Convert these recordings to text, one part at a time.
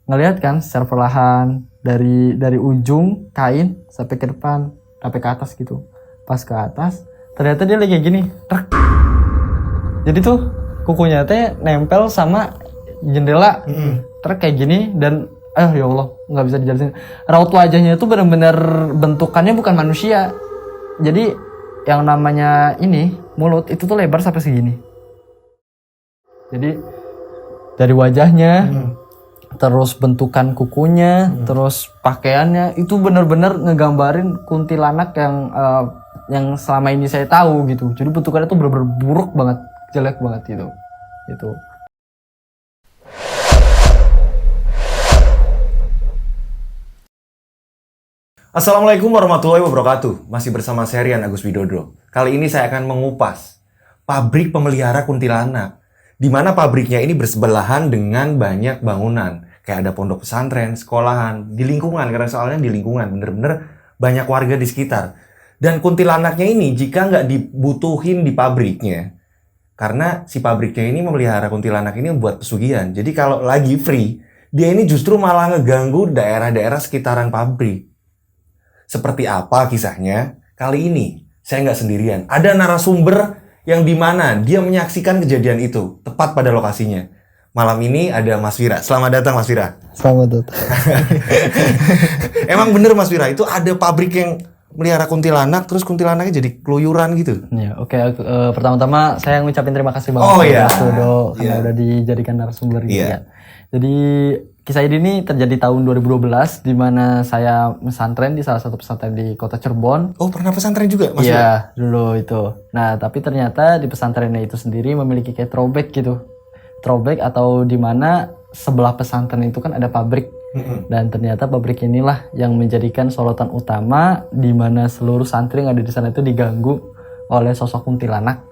ngelihat kan secara perlahan dari ujung kain sampai ke depan, sampai ke atas gitu. Pas ke atas, ternyata dia lagi kayak gini, trek. Jadi tuh kukunya teh nempel sama jendela, trek kayak gini dan ya Allah, nggak bisa dijelasin. Raut wajahnya itu benar-benar bentukannya bukan manusia. Jadi yang namanya ini mulut itu tuh lebar sampai segini. Jadi dari wajahnya, terus bentukan kukunya, terus pakaiannya itu benar-benar ngegambarin kuntilanak yang selama ini saya tahu gitu. Jadi bentukannya tuh benar-benar buruk banget, jelek banget gitu. Itu. Assalamualaikum warahmatullahi wabarakatuh. Masih bersama saya Rian Agus Widodo. Kali ini saya akan mengupas pabrik pemelihara kuntilanak, di mana pabriknya ini bersebelahan dengan banyak bangunan. Kayak ada pondok pesantren, sekolahan, di lingkungan. Karena soalnya di lingkungan, bener-bener banyak warga di sekitar. Dan kuntilanaknya ini jika nggak dibutuhin di pabriknya, karena si pabriknya ini memelihara kuntilanak ini buat pesugihan. Jadi kalau lagi free, dia ini justru malah ngeganggu daerah-daerah sekitaran pabrik. Seperti apa kisahnya? Kali ini saya nggak sendirian. Ada narasumber yang dimana dia menyaksikan kejadian itu tepat pada lokasinya. Malam ini ada Mas Wira. Selamat datang Mas Wira. Selamat datang. Emang bener Mas Wira, itu ada pabrik yang melihara kuntilanak, terus kuntilanaknya jadi keluyuran gitu. Ya, oke. Pertama-tama saya ngucapin terima kasih banget Mas Dodo karena udah dijadikan narasumber gitu ya. Jadi kisah ini terjadi tahun 2012 di mana saya pesantren di salah satu pesantren di Kota Cirebon. Oh, pernah pesantren juga Mas? Iya, dulu itu. Nah, tapi ternyata di pesantrennya itu sendiri memiliki kayak throwback gitu. Throwback atau di mana sebelah pesantren itu kan ada pabrik. Dan ternyata pabrik inilah yang menjadikan sorotan utama di mana seluruh santri yang ada di sana itu diganggu oleh sosok kuntilanak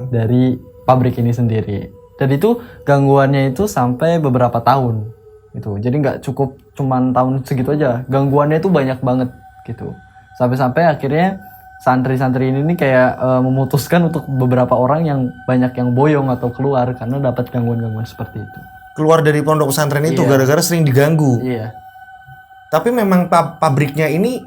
dari pabrik ini sendiri. Dan itu gangguannya itu sampai beberapa tahun. Gitu. Jadi nggak cukup cuman tahun segitu aja, gangguannya itu banyak banget gitu. Sampai-sampai akhirnya santri-santri ini kayak memutuskan untuk beberapa orang yang banyak yang boyong atau keluar karena dapat gangguan-gangguan seperti itu. Keluar dari pondok pesantren itu gara-gara sering diganggu. Iya. Tapi memang pabriknya ini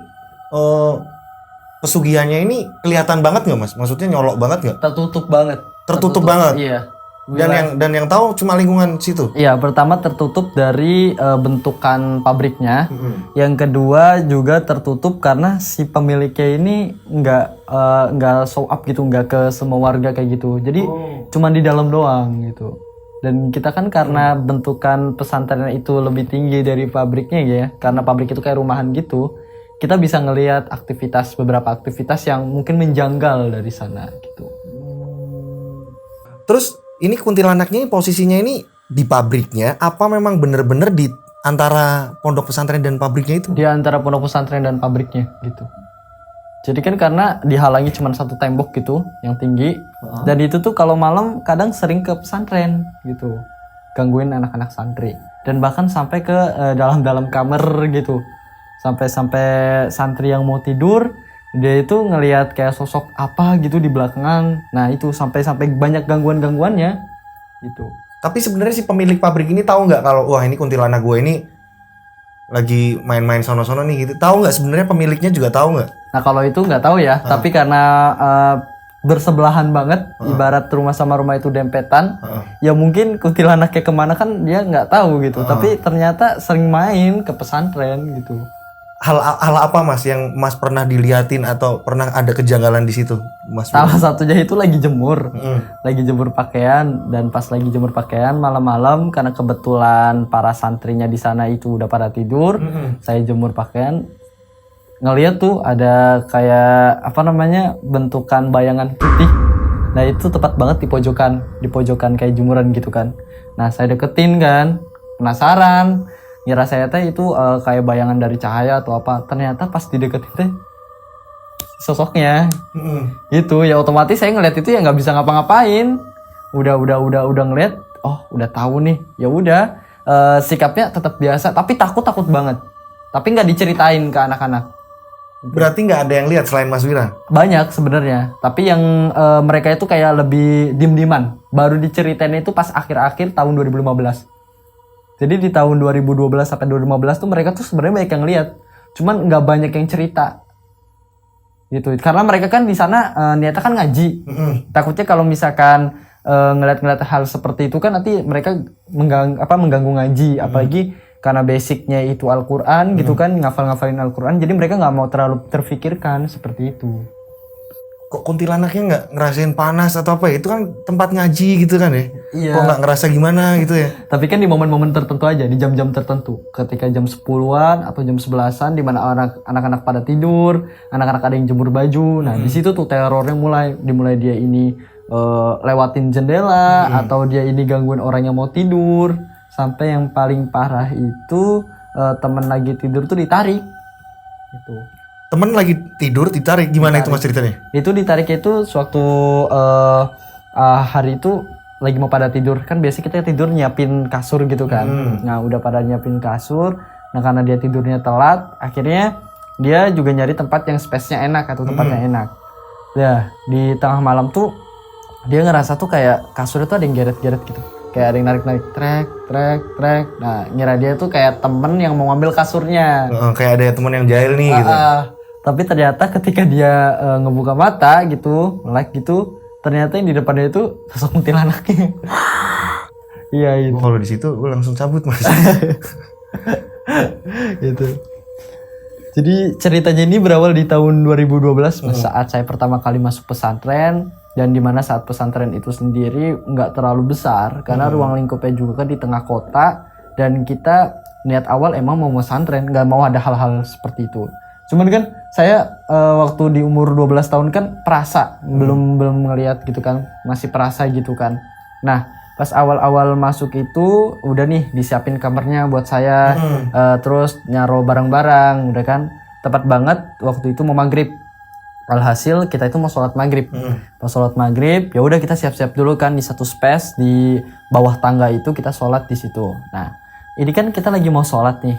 pesugihannya ini kelihatan banget nggak Mas? Maksudnya nyolok banget nggak? Tertutup banget. Tertutup banget. Iya. Dan yang tahu cuma lingkungan situ. Iya, pertama tertutup dari bentukan pabriknya. Yang kedua juga tertutup karena si pemiliknya ini nggak show up gitu, nggak ke semua warga kayak gitu. Jadi cuma di dalam doang gitu. Dan kita kan karena bentukan pesantren itu lebih tinggi dari pabriknya ya, karena pabrik itu kayak rumahan gitu, kita bisa ngelihat beberapa aktivitas yang mungkin menjanggal dari sana gitu. Terus ini kuntilanaknya posisinya ini di pabriknya apa memang bener-bener di antara pondok pesantren dan pabriknya itu? Di antara pondok pesantren dan pabriknya gitu. Jadi kan karena dihalangi cuma satu tembok gitu yang tinggi, dan itu tuh kalau malam kadang sering ke pesantren gitu, gangguin anak-anak santri, dan bahkan sampai ke dalam-dalam kamar gitu, sampai santri yang mau tidur dia itu ngelihat kayak sosok apa gitu di belakangan. Nah itu sampai banyak gangguannya gitu. Tapi sebenarnya si pemilik pabrik ini tahu nggak kalau wah ini kuntilanak gue ini lagi main-main sono-sono nih gitu? Tahu nggak sebenarnya pemiliknya juga tahu nggak? Nah kalau itu nggak tahu ya, tapi karena bersebelahan banget, ibarat rumah sama rumah itu dempetan, ya mungkin kuntilanaknya kemana kan dia nggak tahu gitu. Tapi ternyata sering main ke pesantren gitu. Hal apa Mas yang Mas pernah diliatin atau pernah ada kejanggalan di situ, Mas? Salah satunya itu lagi jemur pakaian, dan pas lagi jemur pakaian malam-malam karena kebetulan para santrinya di sana itu udah pada tidur, saya jemur pakaian, ngeliat tuh ada kayak bentukan bayangan putih. Nah itu tepat banget di pojokan kayak jemuran gitu kan. Nah saya deketin kan, penasaran. Ngira saya teh itu kayak bayangan dari cahaya atau apa. Ternyata pas dideketin teh sosoknya. Gitu ya, otomatis saya ngeliat itu ya nggak bisa ngapa-ngapain. Udah ngeliat, oh udah tahu nih. Ya udah, sikapnya tetap biasa, tapi takut banget. Tapi nggak diceritain ke anak-anak. Berarti nggak ada yang lihat selain Mas Wira? Banyak sebenarnya, tapi yang mereka itu kayak lebih diem-dieman. Baru diceritain itu pas akhir-akhir tahun 2015. Jadi di tahun 2012 sampai 2015 tuh mereka tuh sebenarnya banyak yang lihat, cuman nggak banyak yang cerita gitu. Karena mereka kan di sana niatnya kan ngaji. Takutnya kalau misalkan ngeliat-ngeliat hal seperti itu kan nanti mereka mengganggu ngaji, apalagi karena basicnya itu Al-Quran gitu kan, ngafalin Al-Quran, jadi mereka nggak mau terlalu terfikirkan seperti itu. Kok kuntilanaknya nggak ngerasain panas atau apa ya? Itu kan tempat ngaji gitu kan ya? Iya. Kok nggak ngerasa gimana gitu ya? Tapi kan di momen-momen tertentu aja, di jam-jam tertentu. Ketika jam 10-an atau jam 11-an di mana anak-anak pada tidur, anak-anak ada yang jemur baju. Nah, di situ tuh terornya dimulai dia ini lewatin jendela atau dia ini gangguin orang yang mau tidur. Sampai yang paling parah itu temen lagi tidur tuh ditarik. Gitu. Temen lagi tidur ditarik, gimana itu mas ceritanya? Itu ditariknya itu suatu hari itu lagi mau pada tidur, kan biasanya kita tidur nyiapin kasur gitu kan. Nah udah pada nyiapin kasur, nah karena dia tidurnya telat, akhirnya dia juga nyari tempat yang space-nya enak atau tempat yang enak. Ya di tengah malam tuh dia ngerasa tuh kayak kasurnya tuh ada yang geret-geret gitu, kayak ada yang narik-narik trek. Nah ngira dia tuh kayak temen yang mau ngambil kasurnya. Kayak ada temen yang jahil nih gitu. Tapi ternyata ketika dia ngebuka mata gitu, melek gitu, ternyata yang di depannya itu sosok kuntilanaknya. Iya itu. Kalau di situ gue langsung cabut mas. Gitu. Jadi ceritanya ini berawal di tahun 2012 saat saya pertama kali masuk pesantren, dan dimana saat pesantren itu sendiri nggak terlalu besar karena ruang lingkupnya juga kan di tengah kota, dan kita niat awal emang mau pesantren, nggak mau ada hal-hal seperti itu. Cuman kan saya waktu di umur 12 tahun kan perasa, belum ngelihat gitu kan, masih perasa gitu kan. Nah pas awal-awal masuk itu udah nih disiapin kamarnya buat saya, terus nyaro barang-barang, udah kan tepat banget waktu itu mau maghrib. Alhasil kita itu mau sholat maghrib. Pas sholat maghrib ya udah kita siap-siap dulu kan di satu space di bawah tangga itu, kita sholat di situ. Nah ini kan kita lagi mau sholat nih,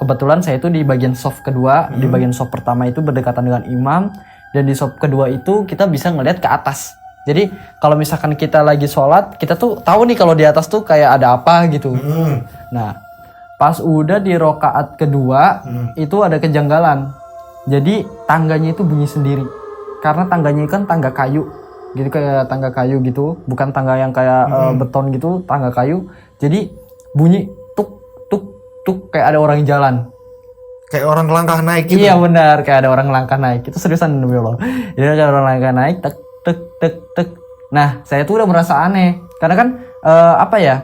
kebetulan saya itu di bagian soft kedua, di bagian soft pertama itu berdekatan dengan imam, dan di soft kedua itu kita bisa ngeliat ke atas. Jadi kalau misalkan kita lagi sholat, kita tuh tahu nih kalau di atas tuh kayak ada apa gitu. Nah pas udah di rokaat kedua itu ada kejanggalan. Jadi tangganya itu bunyi sendiri, karena tangganya kan tangga kayu, gitu kayak tangga kayu gitu, bukan tangga yang kayak beton gitu, tangga kayu. Jadi bunyi tuk kayak ada orang jalan, Kayak orang langkah naik gitu. Iya benar, kayak ada orang langkah naik. Itu seriusan demi Allah. Jadi ada orang langkah naik, tek. Nah saya tuh udah merasa aneh, karena kan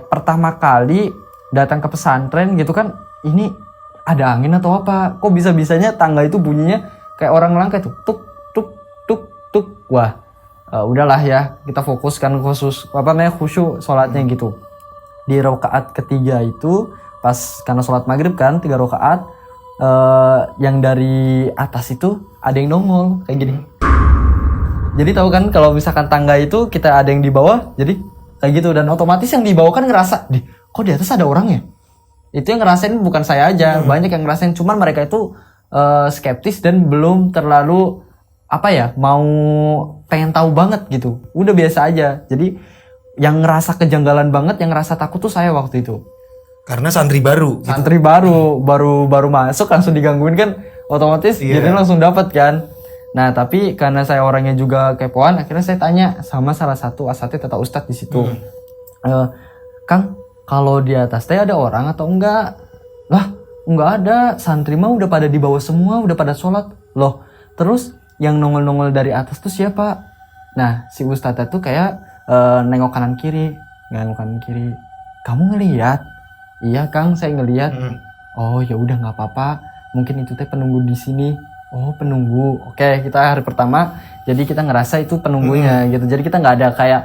pertama kali datang ke pesantren gitu kan, ini ada angin atau apa? Kok bisa-bisanya tangga itu bunyinya kayak orang langkah itu, tuk. Wah, udahlah ya, kita fokuskan khusyuk sholatnya gitu. Di rakaat ketiga itu pas karena sholat maghrib kan 3 rakaat, yang dari atas itu ada yang nongol kayak gini. Jadi tahu kan kalau misalkan tangga itu kita ada yang di bawah, jadi kayak gitu, dan otomatis yang di bawah kan ngerasa, kok di atas ada orang ya? Itu yang ngerasain bukan saya aja, banyak yang ngerasain, cuman mereka itu skeptis dan belum terlalu mau pengen tahu banget gitu. Udah biasa aja. Jadi yang ngerasa kejanggalan banget, yang ngerasa takut tuh saya waktu itu. Karena santri baru. Gitu. Santri baru masuk langsung digangguin kan, otomatis jadi langsung dapat kan. Nah tapi karena saya orangnya juga kepoan, akhirnya saya tanya sama salah satu asatidz atau ustadz di situ, Kang, kalau di atas teh ada orang atau enggak? Lah enggak ada, santri mah udah pada di bawah semua, udah pada sholat. Loh terus yang nongol-nongol dari atas tuh siapa? Nah si ustadz itu kayak nengok kanan kiri. Kamu ngelihat? Iya Kang, saya ngelihat. Oh ya udah nggak apa-apa, mungkin itu teh penunggu di sini. Oh penunggu, oke, kita hari pertama jadi kita ngerasa itu penunggunya gitu, jadi kita nggak ada kayak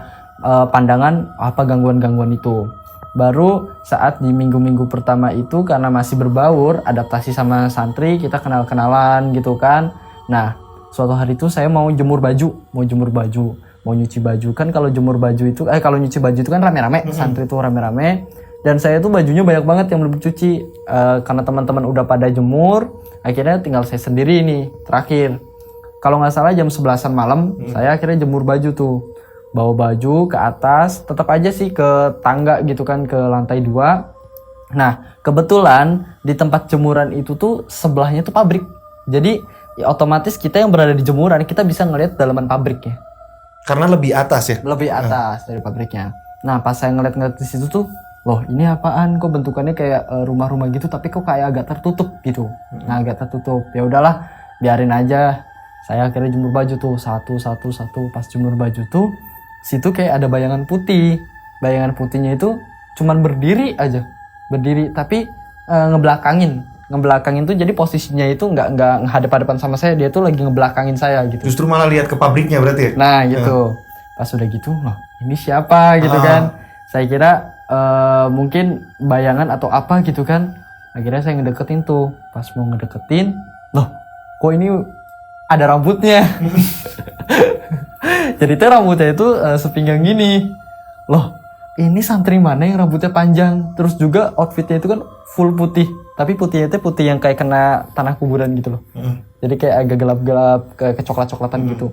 pandangan apa gangguan itu. Baru saat di minggu-minggu pertama itu karena masih berbaur, adaptasi sama santri, kita kenal-kenalan gitu kan. Nah suatu hari itu saya mau jemur baju, mau nyuci baju kan. Kalau jemur baju itu kalau nyuci baju itu kan rame-rame, santri itu rame-rame. Dan saya tuh bajunya banyak banget yang belum cuci, karena teman-teman udah pada jemur, akhirnya tinggal saya sendiri nih terakhir. Kalau nggak salah jam 11-an malam, saya akhirnya jemur baju tuh, bawa baju ke atas, tetap aja sih ke tangga gitu kan, ke lantai 2. Nah, kebetulan di tempat jemuran itu tuh sebelahnya tuh pabrik. Jadi ya otomatis kita yang berada di jemuran kita bisa ngelihat dalaman pabriknya. Karena lebih atas ya. Lebih atas dari pabriknya. Nah, pas saya ngeliat-ngeliat di situ tuh, loh ini apaan? Kok bentukannya kayak rumah-rumah gitu, tapi kok kayak agak tertutup gitu. Nah, agak tertutup. Ya udahlah, biarin aja. Saya akhirnya jemur baju tuh satu. Pas jemur baju tuh, situ kayak ada bayangan putih. Bayangan putihnya itu cuman berdiri aja, berdiri. Tapi ngebelakangin tuh, jadi posisinya itu nggak hadap-hadapan sama saya. Dia tuh lagi ngebelakangin saya gitu. Justru malah lihat ke pabriknya berarti ya? Nah gitu. Pas udah gitu, loh ini siapa gitu kan. Saya kira mungkin bayangan atau apa gitu kan. Akhirnya saya ngedeketin tuh. Pas mau ngedeketin, loh kok ini ada rambutnya. Jadi tuh rambutnya itu sepinggang gini. Loh ini santri mana yang rambutnya panjang. Terus juga outfitnya itu kan full putih. Tapi putihnya itu putih yang kayak kena tanah kuburan gitu loh. Jadi kayak agak gelap-gelap, kayak kecoklat-coklatan gitu.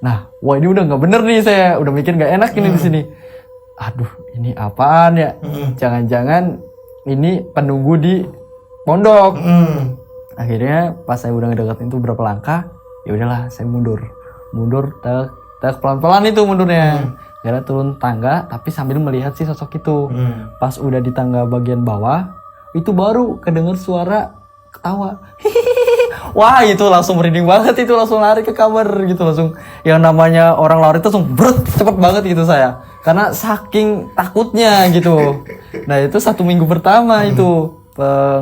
Nah, wah ini udah nggak bener nih, saya udah mikir nggak enak ini di sini. Aduh, ini apaan ya? Jangan-jangan ini penunggu di pondok. Akhirnya pas saya udah ngedeketin tuh berapa langkah, ya udahlah saya mundur, tak pelan-pelan itu mundurnya. Karena turun tangga, tapi sambil melihat si sosok itu. Pas udah di tangga bagian bawah, itu baru kedenger suara ketawa. Wah itu langsung merinding banget, itu langsung lari ke kamar gitu, langsung yang namanya orang lari itu langsung cepet banget gitu saya, karena saking takutnya gitu. Nah itu 1 minggu pertama itu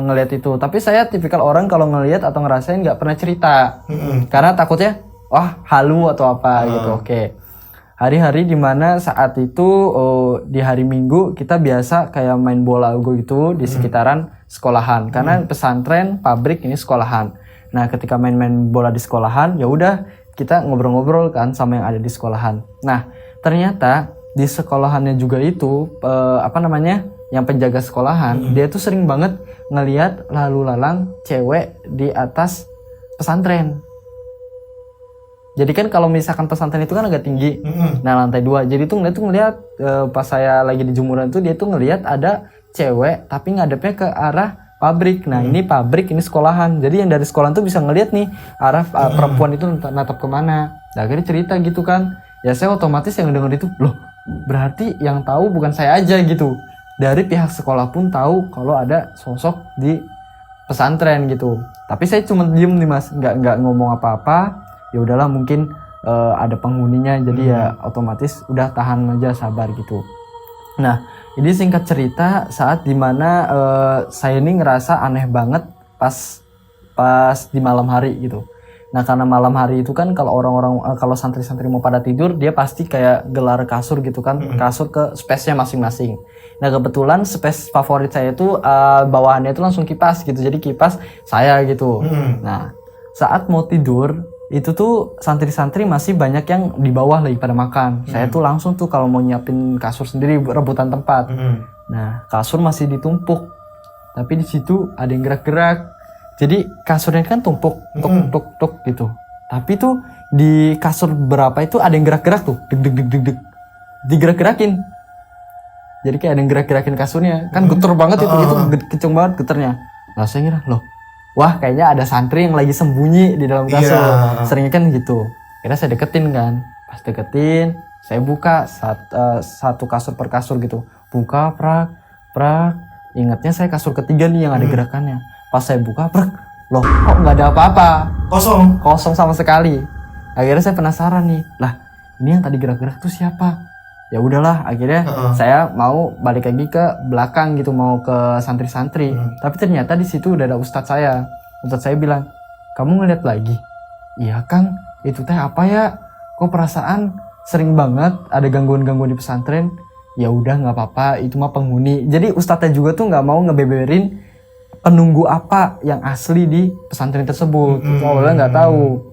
ngelihat itu, tapi saya tipikal orang kalau ngelihat atau ngerasain nggak pernah cerita, karena takutnya wah halu atau apa gitu. Oke. Hari-hari dimana saat itu di hari Minggu kita biasa kayak main bola gitu di sekitaran sekolahan, karena pesantren pabrik ini sekolahan. Nah ketika main-main bola di sekolahan, ya udah kita ngobrol-ngobrol kan sama yang ada di sekolahan. Nah ternyata di sekolahannya juga itu yang penjaga sekolahan, dia tuh sering banget ngelihat lalu lalang cewek di atas pesantren. Jadi kan kalau misalkan pesantren itu kan agak tinggi, nah lantai 2. Jadi tuh ngeliat pas saya lagi di jemuran tuh, dia tuh ngelihat ada cewek tapi ngadepnya ke arah pabrik. Nah ini pabrik, ini sekolahan. Jadi yang dari sekolahan tuh bisa ngelihat nih arah perempuan itu natap kemana. Nah akhirnya cerita gitu kan. Ya saya otomatis yang denger itu, loh berarti yang tahu bukan saya aja gitu. Dari pihak sekolah pun tahu kalau ada sosok di pesantren gitu. Tapi saya cuma diem nih mas, nggak ngomong apa-apa. Ya udahlah mungkin ada penghuninya, jadi ya otomatis udah tahan aja, sabar gitu. Nah ini singkat cerita saat dimana saya ini ngerasa aneh banget pas di malam hari gitu. Nah karena malam hari itu kan kalau orang-orang kalau santri-santri mau pada tidur, dia pasti kayak gelar kasur gitu kan, kasur ke space-nya masing-masing. Nah kebetulan space favorit saya itu bawahannya itu langsung kipas gitu, jadi kipas saya gitu. Nah saat mau tidur itu tuh santri-santri masih banyak yang di bawah lagi pada makan. Saya tuh langsung tuh kalau mau nyiapin kasur sendiri, rebutan tempat. Nah kasur masih ditumpuk, tapi di situ ada yang gerak-gerak. Jadi kasurnya kan tumpuk, tuk gitu. Tapi tuh di kasur berapa itu ada yang gerak-gerak tuh, deg, digerak-gerakin. Jadi kayak ada yang gerak-gerakin kasurnya, kan geter banget itu kenceng banget geternya. Nah saya ngira, loh wah kayaknya ada santri yang lagi sembunyi di dalam kasur. Seringnya kan gitu. Akhirnya saya deketin kan. Pas deketin, saya buka satu kasur per kasur gitu. Buka, prak. Ingatnya saya kasur ketiga nih yang ada gerakannya. Pas saya buka, prak. Loh kok nggak ada apa-apa. Kosong sama sekali. Akhirnya saya penasaran nih. Lah ini yang tadi gerak-gerak tuh siapa? Ya udahlah, akhirnya saya mau balik lagi ke belakang gitu, mau ke santri-santri. Tapi ternyata di situ udah ada ustadz saya. Ustadz saya bilang, kamu ngeliat lagi? Iya Kang, itu teh apa ya? Kok perasaan sering banget ada gangguan-gangguan di pesantren? Ya udah nggak apa-apa, itu mah penghuni. Jadi ustadznya juga tuh nggak mau ngebeberin penunggu apa yang asli di pesantren tersebut. Awalnya nggak tahu.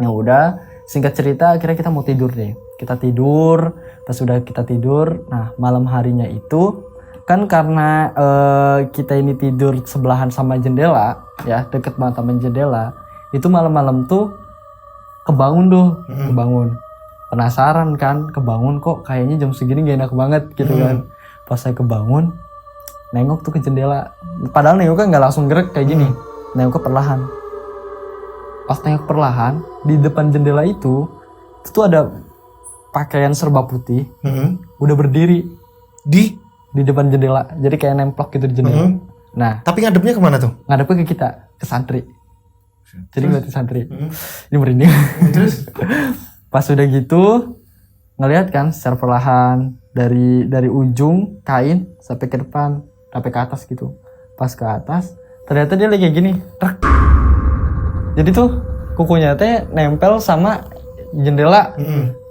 Ya udah, singkat cerita akhirnya kita mau tidur deh. Kita tidur, pas sudah kita tidur, nah malam harinya itu kan karena kita ini tidur sebelahan sama jendela, ya deket banget sama jendela, itu malam-malam tuh kebangun, penasaran kan, kebangun kok kayaknya jam segini gak enak banget gitu kan. Pas saya kebangun, nengok tuh ke jendela. Padahal nengoknya nggak langsung gerak kayak gini, nengok perlahan. Pas nengok perlahan di depan jendela itu tuh ada pakaian serba putih, udah berdiri Di? di depan jendela. Jadi kayak nemplok gitu di jendela. Nah, Tapi ngadepnya kemana tuh? ngadepnya ke kita, ke santri. Jadi ngeliatin santri. Ini merinding. Terus? Pas udah gitu ngelihat kan secara perlahan dari ujung kain sampai ke depan, sampai ke atas gitu. Pas ke atas ternyata dia lagi kayak gini. Trek. Jadi tuh kukunya teh nempel sama jendela.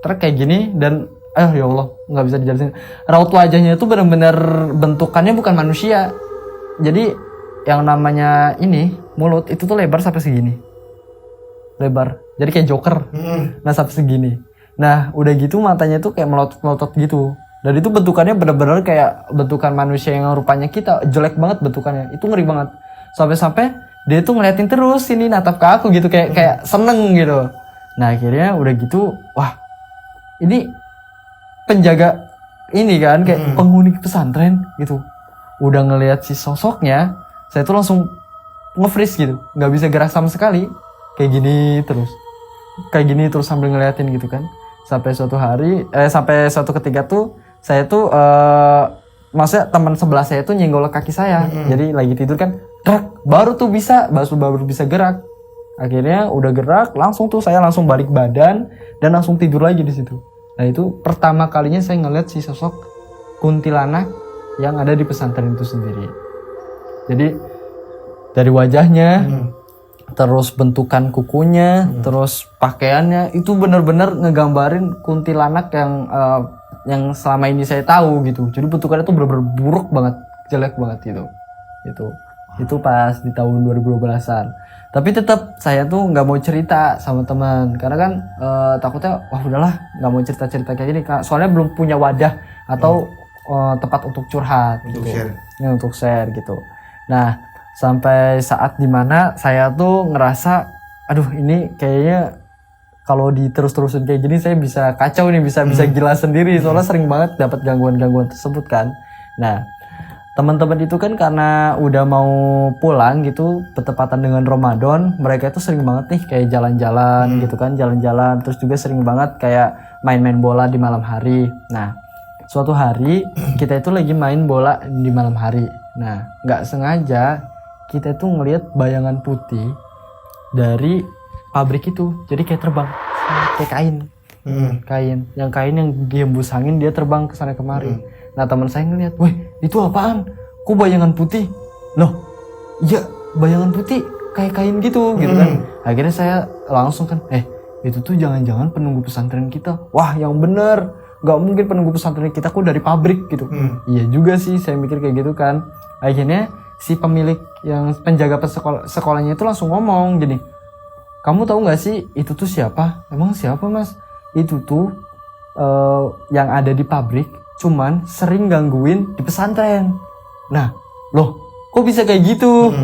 Trek kayak gini dan ya Allah, nggak bisa dijelasin. Raut wajahnya itu benar-benar bentukannya bukan manusia. Jadi yang namanya ini mulut itu tuh lebar sampai segini. Lebar. Jadi kayak Joker. Nah, sampai segini. Nah, udah gitu matanya tuh kayak melotot-melotot gitu. Dan itu bentukannya benar-benar kayak bentukan manusia yang rupanya kita jelek banget bentukannya. Itu ngeri banget. Sampai-sampai dia tuh ngeliatin terus ini natap ke aku gitu kayak seneng gitu. Nah, akhirnya udah gitu, wah. Ini penjaga ini kan kayak penghuni pesantren gitu. Udah ngelihat si sosoknya, saya tuh langsung nge-freeze gitu, nggak bisa gerak sama sekali, kayak gini terus sambil ngeliatin gitu kan. Sampai suatu ketika tuh saya tuh maksudnya teman sebelah saya tuh nyenggol kaki saya, jadi lagi tidur kan, baru bisa gerak. Akhirnya udah gerak, langsung tuh saya langsung balik badan dan langsung tidur lagi di situ. Nah itu pertama kalinya saya ngeliat si sosok kuntilanak yang ada di pesantren itu sendiri. Jadi dari wajahnya, terus bentukan kukunya, terus pakaiannya itu benar-benar ngegambarin kuntilanak yang selama ini saya tahu gitu. Jadi bentukannya tuh benar-benar buruk banget, jelek banget gitu. Itu pas di tahun 2012-an. Tapi tetap saya tuh nggak mau cerita sama teman karena kan takutnya wah udahlah nggak mau cerita kayak gini. Soalnya belum punya wadah atau tempat untuk curhat Untuk gitu. share. Ya, untuk share gitu. Nah, sampai saat dimana saya tuh ngerasa aduh ini kayaknya kalau diterus-terusin kayak gini saya bisa kacau nih, bisa gila sendiri soalnya sering banget dapat gangguan-gangguan tersebut kan. Nah, teman-teman itu kan karena udah mau pulang gitu bertepatan dengan Ramadan, mereka itu sering banget nih kayak jalan-jalan gitu kan, jalan-jalan, terus juga sering banget kayak main-main bola di malam hari. Nah, suatu hari kita itu lagi main bola di malam hari. Nah, nggak sengaja kita itu ngelihat bayangan putih dari pabrik itu. Jadi kayak terbang, kayak kain yang dihembus angin dia terbang ke sana kemari. Nah, teman saya ngeliat, weh itu apaan? Kok bayangan putih? Loh, iya bayangan putih kayak kain gitu kan. Akhirnya saya langsung kan, itu tuh jangan-jangan penunggu pesantren kita. Wah, yang bener, gak mungkin penunggu pesantren kita kok dari pabrik gitu. Iya juga sih, saya mikir kayak gitu kan. Akhirnya si pemilik yang penjaga sekolahnya itu langsung ngomong gini, kamu tahu nggak sih itu tuh siapa? Emang siapa mas? Itu tuh yang ada di pabrik, cuman sering gangguin di pesantren. Nah, loh, kok bisa kayak gitu?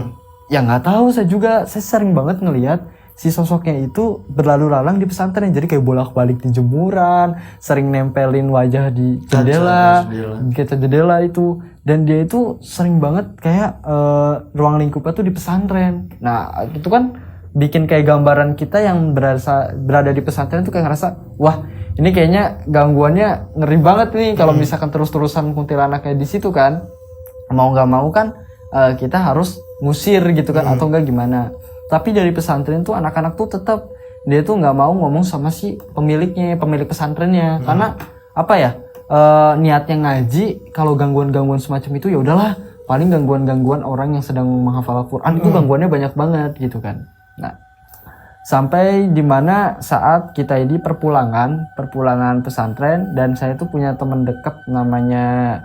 Ya nggak tahu, saya sering banget ngelihat si sosoknya itu berlalu lalang di pesantren. Jadi kayak bolak-balik di jemuran, sering nempelin wajah di jendela, kaca jendela itu. Dan dia itu sering banget kayak ruang lingkupnya tuh di pesantren. Nah, itu kan bikin kayak gambaran kita yang berada di pesantren tuh kayak ngerasa, wah ini kayaknya gangguannya ngeri banget nih kalau misalkan terus-terusan kuntilanaknya di situ kan. Mau nggak mau kan kita harus ngusir gitu kan, atau enggak gimana. Tapi dari pesantren tuh anak-anak tuh tetap dia tuh nggak mau ngomong sama si pemilik pesantrennya. Karena apa ya, niatnya ngaji, kalau gangguan-gangguan semacam itu ya udahlah, paling gangguan-gangguan orang yang sedang menghafal Al-Quran itu gangguannya banyak banget gitu kan. Nah, sampai dimana saat kita ini perpulangan pesantren, dan saya tuh punya teman dekat namanya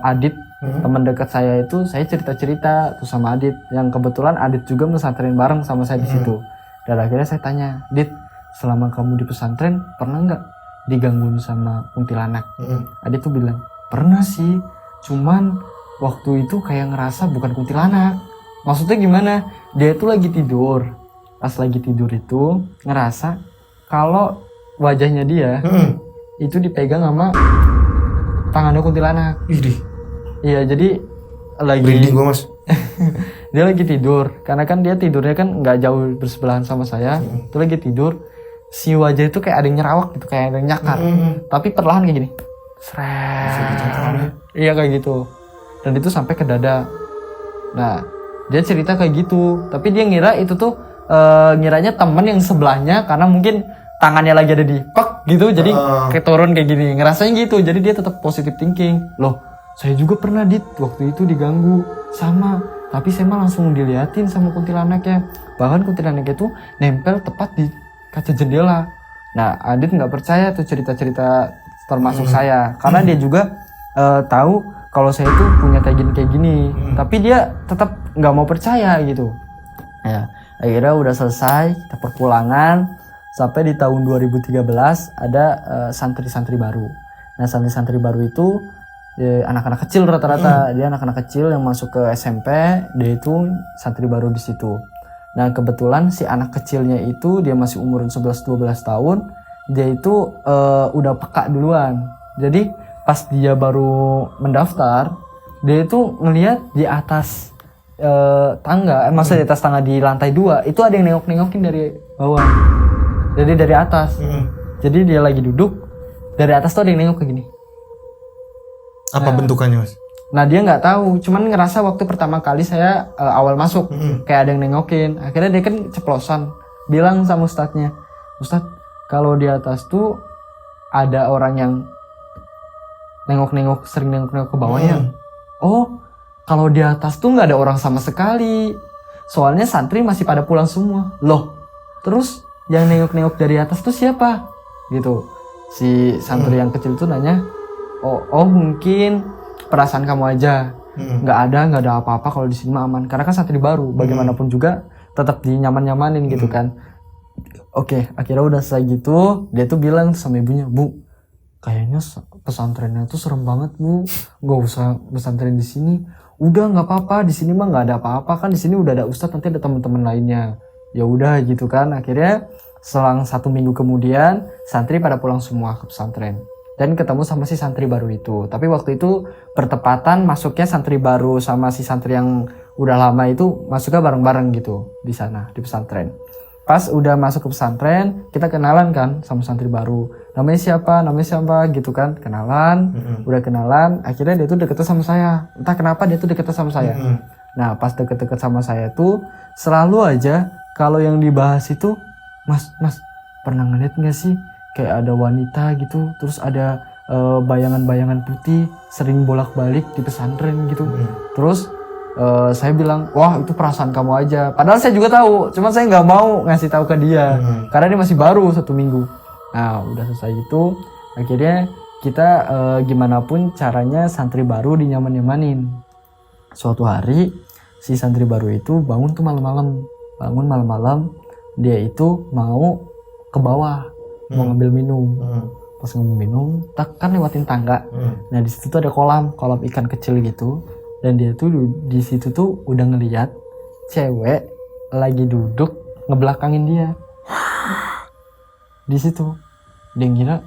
Adit. Teman dekat saya itu, saya cerita tuh sama Adit, yang kebetulan Adit juga pesantren bareng sama saya di situ. Dan akhirnya saya tanya, Dit, selama kamu di pesantren pernah nggak digangguin sama kuntilanak? Adit tuh bilang, pernah sih, cuman waktu itu kayak ngerasa bukan kuntilanak. Maksudnya gimana? Dia tuh lagi tidur. Pas lagi tidur itu ngerasa kalau wajahnya dia itu dipegang sama tangannya kuntilanak. Iya, jadi lagi Merinding gua, Mas. dia lagi tidur, karena kan dia tidurnya kan nggak jauh bersebelahan sama saya. Itu lagi tidur, si wajah itu kayak ada yang nyerawak gitu, kayak ada yang nyakar, tapi perlahan kayak gini, seret. Iya kayak gitu, dan itu sampai ke dada. Nah dia cerita kayak gitu, tapi dia ngira itu tuh ngiranya temen yang sebelahnya, karena mungkin tangannya lagi ada di pak gitu, jadi kayak turun kayak gini, ngerasanya gitu. Jadi dia tetap positive thinking. Loh, saya juga pernah waktu itu diganggu sama, tapi saya mah langsung diliatin sama kuntilanaknya. Bahkan kuntilanaknya itu nempel tepat di kaca jendela. Nah, Adit nggak percaya tuh cerita-cerita termasuk saya, karena dia juga tahu kalau saya itu punya kayak gini. Tapi dia tetap nggak mau percaya gitu. Ya, akhirnya udah selesai, kita perpulangan. Sampai di tahun 2013 ada santri-santri baru. Nah, santri-santri baru itu anak-anak kecil rata-rata. Dia anak-anak kecil yang masuk ke SMP, dia itu santri baru di situ. Nah, kebetulan si anak kecilnya itu dia masih umur 11-12 tahun. Dia itu udah peka duluan. Jadi pas dia baru mendaftar, dia itu ngelihat di atas tangga, maksudnya di atas tangga di lantai 2 itu ada yang nengok-nengokin dari bawah. Jadi dari atas. Jadi dia lagi duduk, dari atas tuh ada yang nengok kayak gini. Apa bentukannya, Mas? Nah dia nggak tahu, cuman ngerasa waktu pertama kali saya awal masuk kayak ada yang nengokin. Akhirnya dia kan ceplosan, bilang sama ustadznya, Ustadz kalau di atas tuh ada orang yang nengok-nengok, sering nengok-nengok ke bawahnya. Oh, kalau di atas tuh nggak ada orang sama sekali. Soalnya santri masih pada pulang semua. Loh, terus yang nengok-nengok dari atas tuh siapa? Gitu. Si santri yang kecil tuh nanya, oh mungkin perasaan kamu aja. Nggak ada apa-apa kalau di sini mah aman. Karena kan santri baru, bagaimanapun juga tetap dinyaman-nyamanin gitu kan. Oke, akhirnya udah selesai gitu, dia tuh bilang sama ibunya, Bu, kayaknya pesantrennya tuh serem banget Bu, nggak usah pesantren di sini. Udah nggak apa-apa, di sini mah nggak ada apa-apa kan, di sini udah ada ustadz, nanti ada teman-teman lainnya. Ya udah gitu kan. Akhirnya selang 1 minggu kemudian santri pada pulang semua ke pesantren dan ketemu sama si santri baru itu. Tapi waktu itu bertepatan masuknya santri baru sama si santri yang udah lama itu masuknya bareng-bareng gitu di sana di pesantren. Pas udah masuk ke pesantren, kita kenalan kan sama santri baru. Namanya siapa gitu kan, kenalan. Udah kenalan, akhirnya dia tuh deket sama saya. Entah kenapa dia tuh deket sama saya. Nah pas deket-deket sama saya tuh selalu aja kalau yang dibahas itu, Mas pernah ngeliat gak sih kayak ada wanita gitu, terus ada bayangan-bayangan putih sering bolak-balik di pesantren gitu. Terus saya bilang, wah itu perasaan kamu aja. Padahal saya juga tahu, cuman saya nggak mau ngasih tahu ke dia karena dia masih baru 1 minggu. Nah udah selesai itu, akhirnya kita gimana pun caranya santri baru dinyaman-nyamanin. Suatu hari si santri baru itu bangun tuh malam-malam, dia itu mau ke bawah, mau ngambil minum. Pas ngambil minum, tak kan lewatin tangga. Nah di situ tuh ada kolam ikan kecil gitu. Dan dia tuh di situ tuh udah ngeliat cewek lagi duduk ngebelakangin dia. Di situ dia ngira,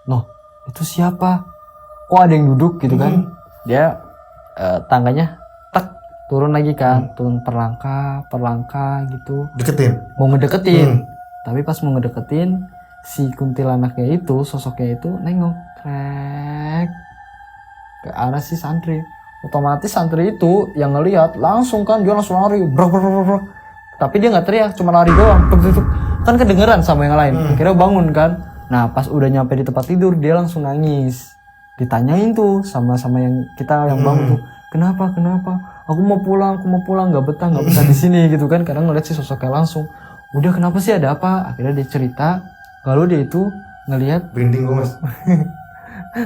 loh itu siapa? Kok ada yang duduk gitu kan? Dia tangganya turun lagi kan, turun perlangkah gitu. Mau ngedeketin. Tapi pas mau ngedeketin, si kuntilanaknya itu, sosoknya itu nengok ke arah si santri. Otomatis santri itu yang ngelihat langsung kan, dia langsung lari, brak. Tapi dia nggak teriak, cuma lari doang. Kan kedengeran sama yang lain. Akhirnya bangun kan. Nah pas udah nyampe di tempat tidur, dia langsung nangis. Ditanyain tuh sama yang kita yang bangun tuh, kenapa? Aku mau pulang, nggak betah di sini gitu kan. Karena ngeliat si sosoknya langsung. Udah kenapa sih, ada apa? Akhirnya dia cerita kalau dia itu ngelihat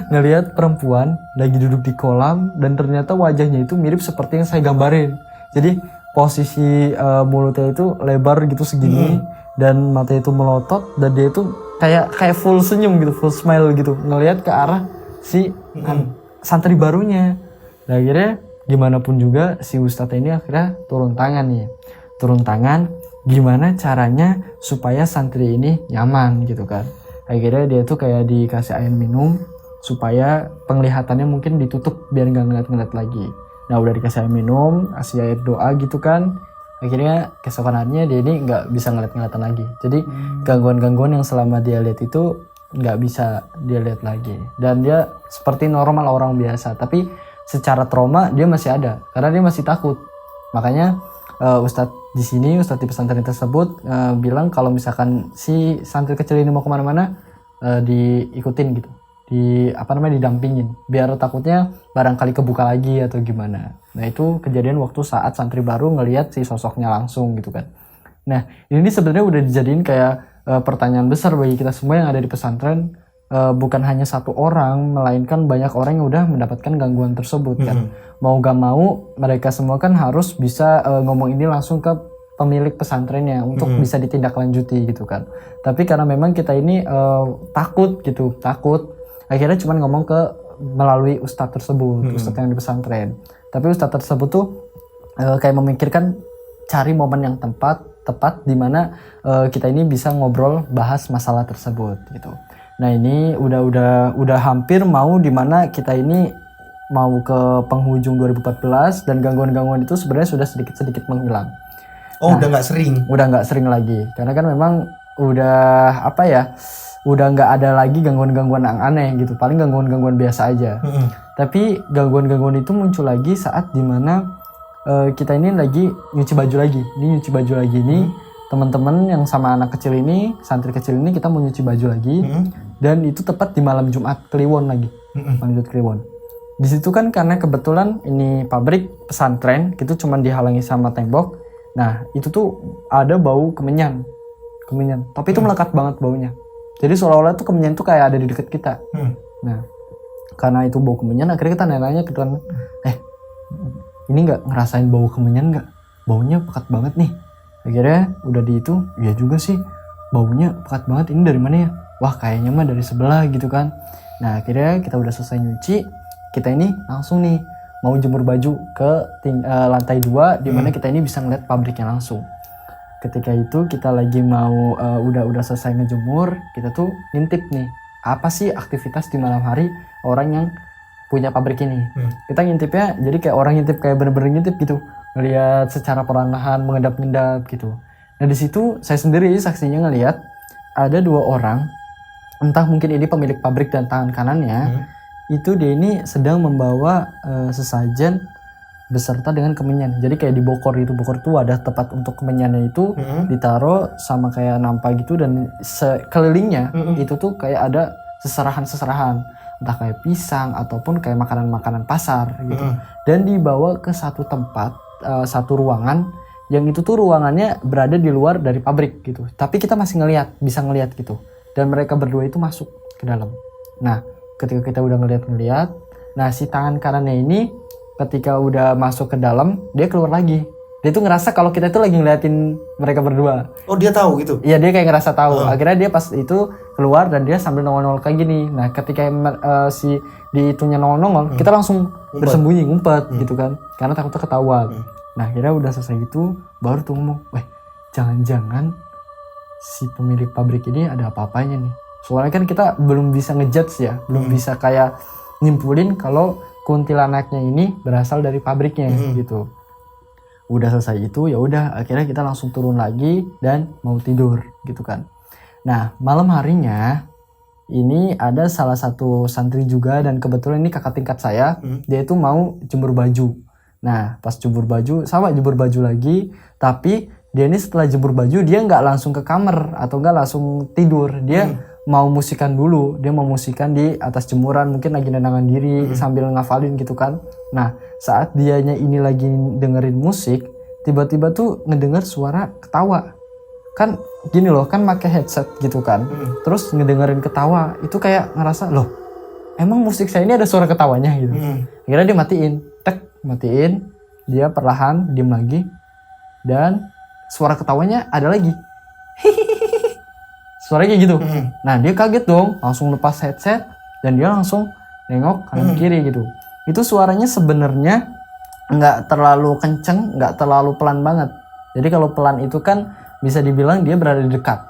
ngelihat perempuan lagi duduk di kolam dan ternyata wajahnya itu mirip seperti yang saya gambarin. Jadi posisi mulutnya itu lebar gitu segini dan matanya itu melotot dan dia itu kayak full senyum gitu, full smile gitu, ngelihat ke arah si santri barunya. Nah, akhirnya gimana pun juga si ustadz ini akhirnya turun tangan gimana caranya supaya santri ini nyaman gitu kan. Akhirnya dia tuh kayak dikasih air minum supaya penglihatannya mungkin ditutup biar nggak ngeliat lagi. Nah udah dikasih air minum, kasih air doa gitu kan. Akhirnya keesokan harinya dia ini nggak bisa ngeliat-ngeliatan lagi. Jadi gangguan-gangguan yang selama dia lihat itu nggak bisa dia lihat lagi. Dan dia seperti normal orang biasa. Tapi secara trauma dia masih ada karena dia masih takut. Makanya Ustadz di sini, Ustadz di pesantren tersebut bilang kalau misalkan si santri kecil ini mau kemana-mana diikutin gitu, didampingin, biar takutnya barangkali kebuka lagi atau gimana. Nah itu kejadian waktu saat santri baru ngelihat si sosoknya langsung gitu kan. Nah ini sebenarnya udah dijadiin kayak pertanyaan besar bagi kita semua yang ada di pesantren. Bukan hanya satu orang, melainkan banyak orang yang udah mendapatkan gangguan tersebut kan. Mau gak mau mereka semua kan harus bisa ngomong ini langsung ke pemilik pesantrennya untuk bisa ditindaklanjuti gitu kan. Tapi karena memang kita ini takut, akhirnya cuma ngomong melalui ustadz tersebut, ustadz yang di pesantren. Tapi ustadz tersebut tuh kayak memikirkan cari momen yang tepat di mana kita ini bisa ngobrol bahas masalah tersebut gitu. Nah ini udah hampir mau dimana kita ini mau ke penghujung 2014 dan gangguan-gangguan itu sebenarnya sudah sedikit-sedikit menghilang. Oh, udah nggak sering? Udah nggak sering lagi, karena kan memang udah udah nggak ada lagi gangguan-gangguan yang aneh gitu, paling gangguan-gangguan biasa aja. Tapi gangguan-gangguan itu muncul lagi saat dimana kita ini lagi nyuci baju lagi. Teman-teman yang sama anak kecil ini, santri kecil ini kita mau nyuci baju lagi, dan itu tepat di malam Jumat Kliwon lagi, malam Jumat Kliwon. Di situ kan karena kebetulan ini pabrik pesantren, itu cuma dihalangi sama tembok. Nah itu tuh ada bau kemenyan, tapi itu melekat banget baunya. Jadi seolah-olah tuh kemenyan tuh kayak ada di dekat kita. Nah karena itu bau kemenyan, akhirnya kita nanya ke tuan, ini nggak ngerasain bau kemenyan nggak? Baunya pekat banget nih. Akhirnya udah di itu, ya juga sih baunya pekat banget, ini dari mana ya? Wah kayaknya mah dari sebelah gitu kan. Nah akhirnya kita udah selesai nyuci, kita ini langsung nih mau jemur baju ke lantai 2 di mana kita ini bisa ngeliat pabriknya langsung. Ketika itu kita lagi mau udah selesai ngejemur, kita tuh ngintip nih apa sih aktivitas di malam hari orang yang punya pabrik ini. Kita ngintipnya jadi kayak orang ngintip, kayak bener-bener ngintip gitu, ngelihat secara perlahan mengendap-endap gitu. Nah di situ saya sendiri saksinya ngelihat ada 2 orang, entah mungkin ini pemilik pabrik dan tangan kanannya, itu dia ini sedang membawa sesajen beserta dengan kemenyan. Jadi kayak di bokor itu, bokor tuh ada tempat untuk kemenyannya itu ditaruh sama kayak nampa gitu, dan sekelilingnya itu tuh kayak ada seserahan-seserahan, entah kayak pisang ataupun kayak makanan-makanan pasar gitu. Dan dibawa ke satu tempat, satu ruangan yang itu tuh ruangannya berada di luar dari pabrik gitu. Tapi kita masih bisa ngelihat gitu. Dan mereka berdua itu masuk ke dalam. Nah, ketika kita udah ngelihat, nah si tangan kanannya ini ketika udah masuk ke dalam, dia keluar lagi. Dia tuh ngerasa kalau kita itu lagi ngeliatin mereka berdua. Oh, dia tahu gitu? Iya, dia kayak ngerasa tahu. Akhirnya dia pas itu keluar dan dia sambil nongol-nongol kayak gini. Nah, ketika si di itunya nongol-nongol, kita langsung bersembunyi, ngumpet gitu kan. Karena takutnya ketahuan. Nah, akhirnya udah selesai gitu, baru tuh ngomong, jangan-jangan si pemilik pabrik ini ada apa-apanya nih. Soalnya kan kita belum bisa ngejudge ya, belum bisa kayak nyimpulin kalau kuntilanaknya ini berasal dari pabriknya gitu. Udah selesai itu, ya udah akhirnya kita langsung turun lagi dan mau tidur gitu kan. Nah, malam harinya ini ada salah satu santri juga, dan kebetulan ini kakak tingkat saya, dia itu mau jemur baju. Nah, pas jemur baju lagi, tapi dia ini setelah jemur baju dia nggak langsung ke kamar atau nggak langsung tidur, dia mau musikan dulu, dia mau musikan di atas jemuran, mungkin lagi nenangin diri sambil ngafalin gitu kan. Nah, saat dianya ini lagi dengerin musik, tiba-tiba tuh ngedenger suara ketawa. Kan gini loh, kan pakai headset gitu kan, terus ngedengerin ketawa, itu kayak ngerasa, loh emang musik saya ini ada suara ketawanya gitu. Akhirnya dia matiin, dia perlahan diem lagi, dan suara ketawanya ada lagi. Suaranya kayak gitu. Nah dia kaget dong, langsung lepas headset dan dia langsung nengok kanan kiri gitu. Itu suaranya sebenarnya nggak terlalu kenceng, nggak terlalu pelan banget. Jadi kalau pelan itu kan bisa dibilang dia berada di dekat.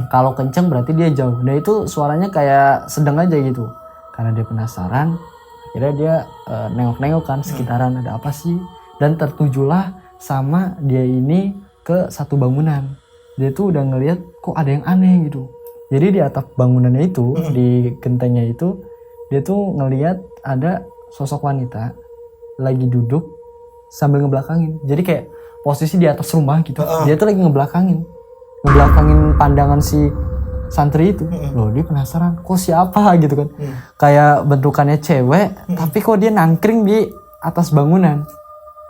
Kalau kenceng berarti dia jauh. Nah itu suaranya kayak sedang aja gitu. Karena dia penasaran, Akhirnya dia nengok-nengok kan sekitaran ada apa sih, dan tertujulah sama dia ini ke satu bangunan. Dia tuh udah ngelihat kok ada yang aneh gitu. Jadi di atap bangunannya itu, di gentengnya itu, dia tuh ngelihat ada sosok wanita lagi duduk sambil ngebelakangin. Jadi kayak posisi di atas rumah gitu. Dia tuh lagi ngebelakangin pandangan si santri itu. Loh, dia penasaran kok siapa gitu kan. Kayak bentukannya cewek, tapi kok dia nangkring di atas bangunan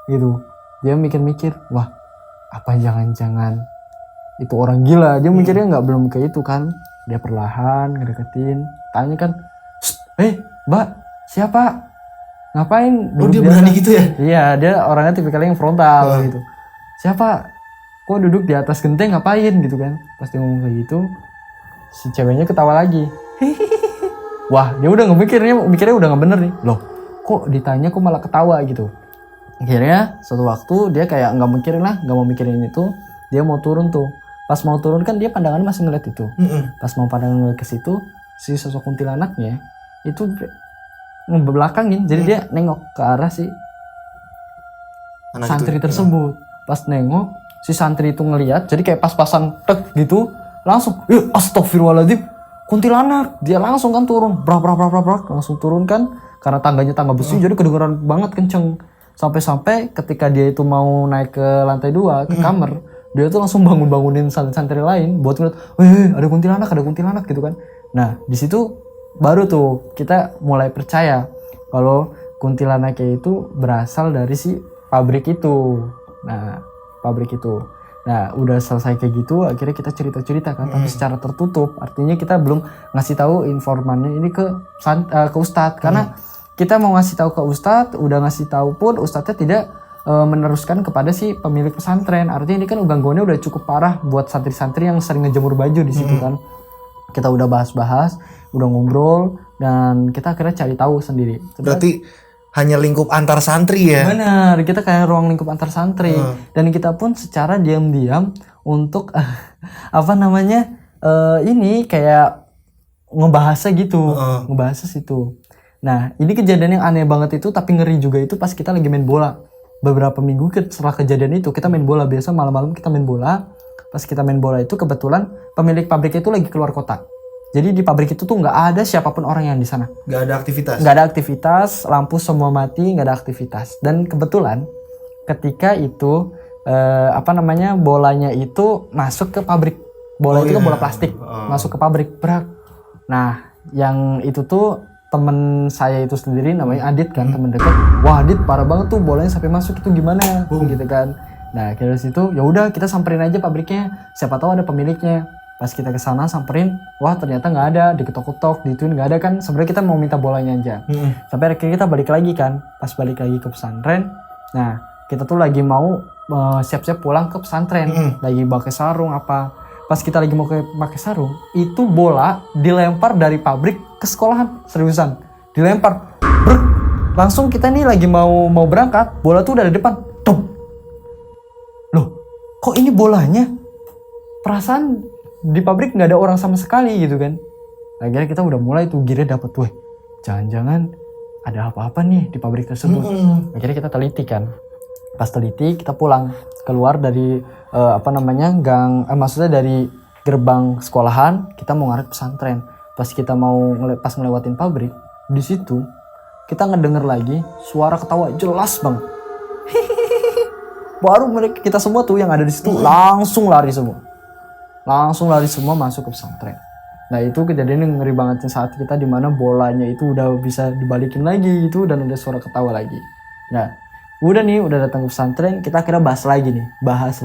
gitu. Dia mikir-mikir, wah apa jangan-jangan itu orang gila. Dia mikirnya nggak belum ke itu kan. Dia perlahan ngedeketin, tanya kan, mbak siapa, ngapain Oh, duduk dia di berani atas?" gitu ya? Iya, dia orangnya tipikalnya yang frontal gitu. Siapa, kok duduk di atas genteng ngapain gitu kan. Pas dia ngomong kayak gitu, si ceweknya ketawa lagi. Wah, dia udah mikirnya udah nggak bener nih. Loh, kok ditanya kok malah ketawa gitu. Akhirnya suatu waktu dia kayak nggak mau mikirin itu, dia mau turun tuh. Pas mau turun kan dia pandangannya masih ngeliat itu. Pas mau pandangan ngeliat ke situ, si sosok kuntilanaknya itu ngebelakangin. Jadi dia nengok ke arah si Anak santri itu. tersebut. Pas nengok, si santri itu ngeliat, jadi kayak pas-pasan tek gitu, langsung, astagfirullahaladzim, kuntilanak. Dia langsung kan turun, brak, langsung turun kan, karena tangganya tangga besi, jadi kedengeran banget kenceng. Sampai-sampai ketika dia itu mau naik ke lantai 2 ke kamar, dia tuh langsung bangunin santri lain buat ngeliat, ada kuntilanak gitu kan. Nah di situ baru tuh kita mulai percaya kalau kuntilanaknya itu berasal dari si pabrik itu. Nah udah selesai kayak gitu, akhirnya kita cerita kan, tapi secara tertutup. Artinya kita belum ngasih tahu informannya ini ke ustadz, karena kita mau ngasih tahu ke ustadz, udah ngasih tahu pun ustadznya tidak meneruskan kepada si pemilik pesantren. Artinya ini kan gangguannya udah cukup parah buat santri-santri yang sering ngejemur baju di situ kan. Kita udah bahas-bahas, udah ngobrol, dan kita akhirnya cari tahu sendiri. Berarti hanya lingkup antar santri ya? Benar, kita kayak ruang lingkup antar santri. Dan kita pun secara diam-diam untuk ini kayak ngebahasnya gitu, ngebahasnya situ. Nah ini kejadian yang aneh banget itu, tapi ngeri juga itu pas kita lagi main bola. Beberapa minggu setelah kejadian itu kita main bola, biasa malam-malam kita main bola. Pas kita main bola itu kebetulan pemilik pabriknya itu lagi keluar kota. Jadi di pabrik itu tuh nggak ada siapapun orang yang di sana. Nggak ada aktivitas? Nggak ada aktivitas, lampu semua mati, nggak ada aktivitas. Dan kebetulan ketika itu bolanya itu masuk ke pabrik. Bola itu kan bola plastik, masuk ke pabrik, berak. Nah yang itu tuh temen saya itu sendiri namanya Adit kan, temen dekat. Wah Adit parah banget tuh bolanya sampai masuk, itu gimana gitu kan. Nah dari situ ya udah kita samperin aja pabriknya, siapa tahu ada pemiliknya. Pas kita kesana samperin, wah ternyata nggak ada, diketok-ketok, dituin nggak ada kan. Sebenarnya kita mau minta bolanya aja. Sampai akhirnya kita balik lagi kan. Pas balik lagi ke pesantren, nah kita tuh lagi mau siap-siap pulang ke pesantren, lagi pakai sarung apa. Pas kita lagi mau pakai sarung, itu bola dilempar dari pabrik ke sekolahan, seriusan dilempar, langsung kita nih lagi mau berangkat, bola tuh udah di depan, loh kok ini bolanya, perasaan di pabrik nggak ada orang sama sekali gitu kan. Akhirnya kita udah mulai tuh girnya dapet, weh jangan-jangan ada apa-apa nih di pabrik tersebut. Akhirnya kita teliti kan, pas teliti kita pulang keluar dari maksudnya dari gerbang sekolahan, kita mau ngarep pesantren. Pas kita mau ngelewatin pabrik, di situ kita ngedenger lagi suara ketawa jelas bang. Baru kita semua tuh yang ada di situ langsung lari semua masuk ke pesantren. Nah itu kejadian yang ngeri banget saat kita dimana bolanya itu udah bisa dibalikin lagi gitu, dan ada suara ketawa lagi. Nah udah datang ke pesantren, kita akhirnya bahas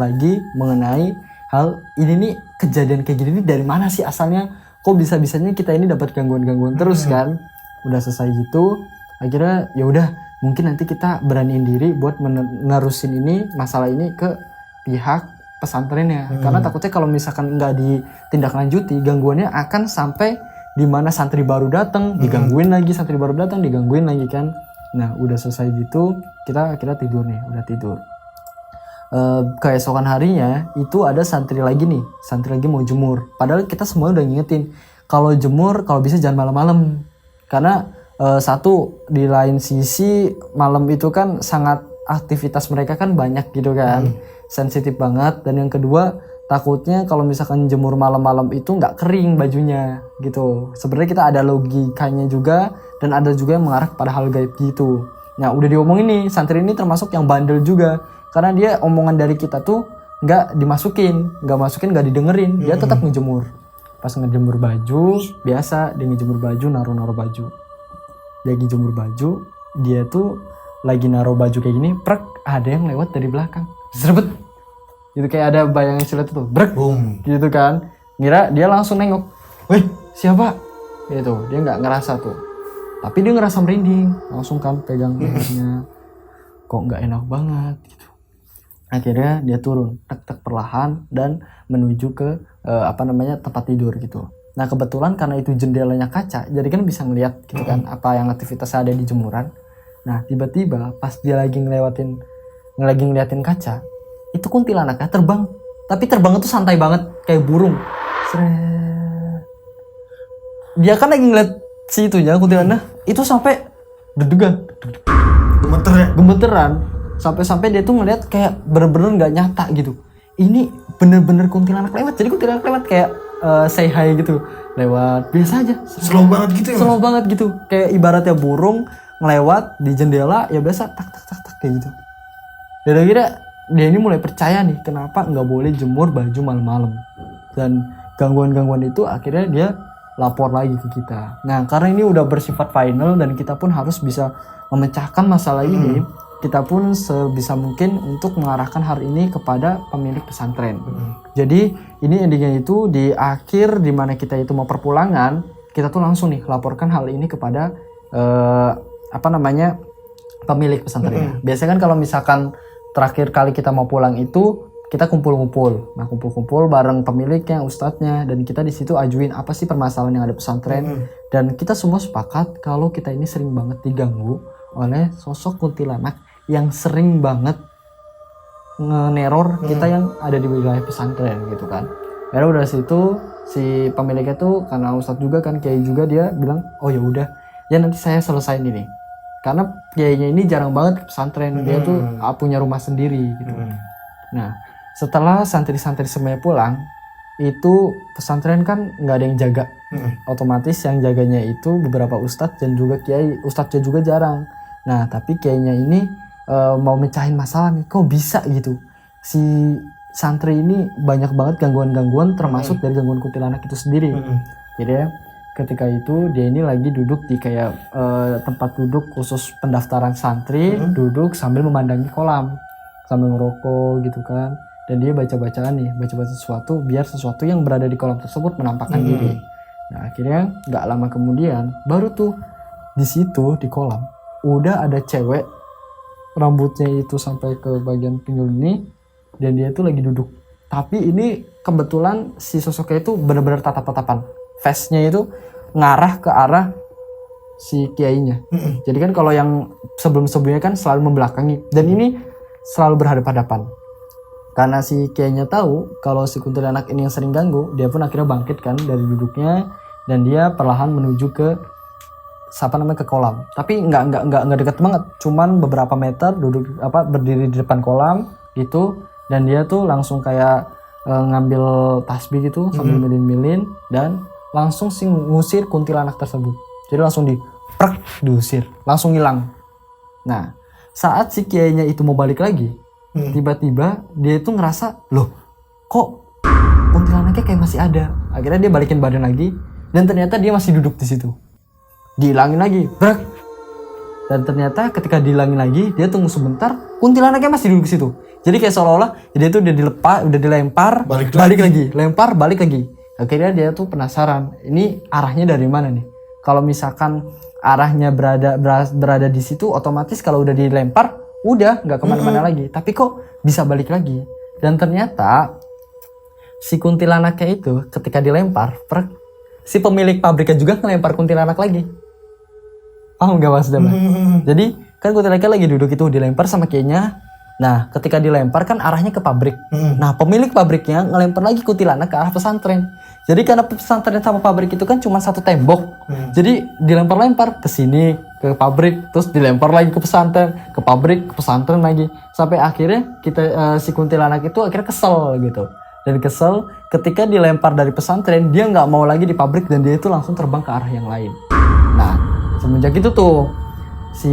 lagi mengenai hal ini nih, kejadian kayak gini nih dari mana sih asalnya, kok bisa-bisanya kita ini dapat gangguan-gangguan terus kan. Udah selesai gitu, akhirnya ya udah mungkin nanti kita beraniin diri buat menerusin ini masalah ini ke pihak pesantrennya. Karena takutnya kalau misalkan nggak ditindaklanjuti, gangguannya akan sampai di mana santri baru datang digangguin lagi, digangguin lagi kan. Nah udah selesai gitu, kita akhirnya tidur nih, udah tidur. Keesokan harinya itu ada santri lagi mau jemur. Padahal kita semua udah ngingetin kalau jemur kalau bisa jangan malam-malam, karena satu di lain sisi malam itu kan sangat aktivitas mereka kan banyak gitu kan, sensitif banget. Dan yang kedua takutnya kalau misalkan jemur malam-malam itu nggak kering bajunya gitu. Sebenarnya kita ada logikanya juga dan ada juga yang mengarah kepada hal gaib gitu. Nah udah diomongin nih, santri ini termasuk yang bandel juga karena dia omongan dari kita tuh nggak masukin, nggak didengerin, dia tetap ngejemur. Pas ngejemur baju biasa, dia ngejemur baju, naruh baju. Dia lagi jemur baju, dia tuh lagi naruh baju kayak gini, prek, ada yang lewat dari belakang, serbet, gitu kayak ada bayangan silat tuh, brek, Boom. gitu kan. Ngira dia langsung nengok, weh siapa? Gitu, dia nggak ngerasa tuh, tapi dia ngerasa merinding, langsung kan pegang lehernya, kok nggak enak banget gitu. Akhirnya dia turun, tek perlahan dan menuju ke tempat tidur gitu. Nah kebetulan karena itu jendelanya kaca, jadi kan bisa ngeliat gitu kan apa yang aktivitas ada di jemuran. Nah tiba-tiba pas dia lagi ngeliatin kaca, itu kuntilanaknya terbang. Tapi terbang itu santai banget, kayak burung. Sret. Dia kan lagi ngeliat si itunya kuntilanak, itu sampai deg-degan, gemeteran. Sampai dia tuh ngeliat kayak bener-bener nggak nyata gitu. Ini bener-bener kuntilanak lewat. Jadi kuntilanak lewat kayak say hi gitu, lewat biasa aja. Slow banget gitu ya, Mas? Slow banget gitu, kayak ibaratnya burung ngelewat di jendela ya biasa tak kayak gitu. Dan akhirnya dia ini mulai percaya nih kenapa nggak boleh jemur baju malam-malam. Dan gangguan-gangguan itu akhirnya dia lapor lagi ke kita. Nah karena ini udah bersifat final dan kita pun harus bisa memecahkan masalah ini, kita pun sebisa mungkin untuk mengarahkan hal ini kepada pemilik pesantren. Jadi ini endingnya itu di akhir dimana kita itu mau perpulangan, kita tuh langsung nih laporkan hal ini kepada pemilik pesantren. Biasanya kan kalau misalkan terakhir kali kita mau pulang itu kita kumpul-kumpul. Nah kumpul-kumpul bareng pemiliknya, ustadznya, dan kita di situ ajuin apa sih permasalahan yang ada pesantren. Dan kita semua sepakat kalau kita ini sering banget diganggu oleh sosok kuntilanak yang sering banget nge-neror kita yang ada di wilayah pesantren gitu kan. Karena udah situ si pemiliknya tuh karena ustadz juga kan kiai juga, dia bilang oh ya udah ya nanti saya selesain ini. Karena kiainya ini jarang banget ke pesantren, dia tuh punya rumah sendiri gitu. Nah setelah santri-santri semuanya pulang, itu pesantren kan nggak ada yang jaga. Otomatis yang jaganya itu beberapa ustadz dan juga kiai. Ustadznya juga jarang. Nah tapi kiainya ini mau mecahin masalah nih, kok bisa gitu si santri ini banyak banget gangguan-gangguan termasuk dari gangguan kuntilanak itu sendiri. Jadi ya ketika itu dia ini lagi duduk di kayak tempat duduk khusus pendaftaran santri, duduk sambil memandangi kolam sambil ngerokok gitu kan, dan dia baca sesuatu biar sesuatu yang berada di kolam tersebut menampakkan diri. Nah akhirnya nggak lama kemudian baru tuh di situ di kolam udah ada cewek, rambutnya itu sampai ke bagian pinggul ini, dan dia tuh lagi duduk. Tapi ini kebetulan si sosoknya itu benar-benar tatap-tatapan, face-nya itu ngarah ke arah si kiainya. Jadi kan kalau yang sebelum-sebelumnya kan selalu membelakangi, dan ini selalu berhadapan-hadapan. Karena si kiainya tahu kalau si kuntilanak ini yang sering ganggu, dia pun akhirnya bangkit kan dari duduknya, dan dia perlahan menuju ke ke kolam. Tapi nggak dekat banget, cuman beberapa meter berdiri di depan kolam gitu, dan dia tuh langsung kayak ngambil tasbih gitu sambil milin-milin, dan langsung sih ngusir kuntilanak tersebut. Jadi langsung diusir, langsung hilang. Nah saat si kiainya itu mau balik lagi, tiba-tiba dia itu ngerasa loh kok kuntilanaknya kayak masih ada. Akhirnya dia balikin badan lagi, dan ternyata dia masih duduk di situ. Dihilangin lagi, brak. Dan ternyata ketika dihilangin lagi, dia tunggu sebentar, kuntilanaknya masih duduk di situ. Jadi kayak seolah-olah dia tuh udah dilempar, balik lagi, lempar, balik lagi. Akhirnya dia tuh penasaran, ini arahnya dari mana nih? Kalau misalkan arahnya berada di situ, otomatis kalau udah dilempar, udah nggak kemana-mana lagi. Tapi kok bisa balik lagi? Dan ternyata si kuntilanaknya itu ketika dilempar, si pemilik pabriknya juga ngelempar kuntilanak lagi. Paham gak maksudnya? Jadi kan kuntilanaknya lagi duduk itu dilempar sama kiainya, Nah, ketika dilempar kan arahnya ke pabrik. Nah, pemilik pabriknya ngelempar lagi kuntilanak ke arah pesantren. Jadi karena pesantren sama pabrik itu kan cuma satu tembok. Jadi dilempar-lempar ke sini, ke pabrik, terus dilempar lagi ke pesantren, ke pabrik, ke pesantren lagi. Sampai akhirnya si kuntilanak itu akhirnya kesel gitu. Dan kesel ketika dilempar dari pesantren, dia nggak mau lagi di pabrik dan dia itu langsung terbang ke arah yang lain. Nah, semenjak itu tuh si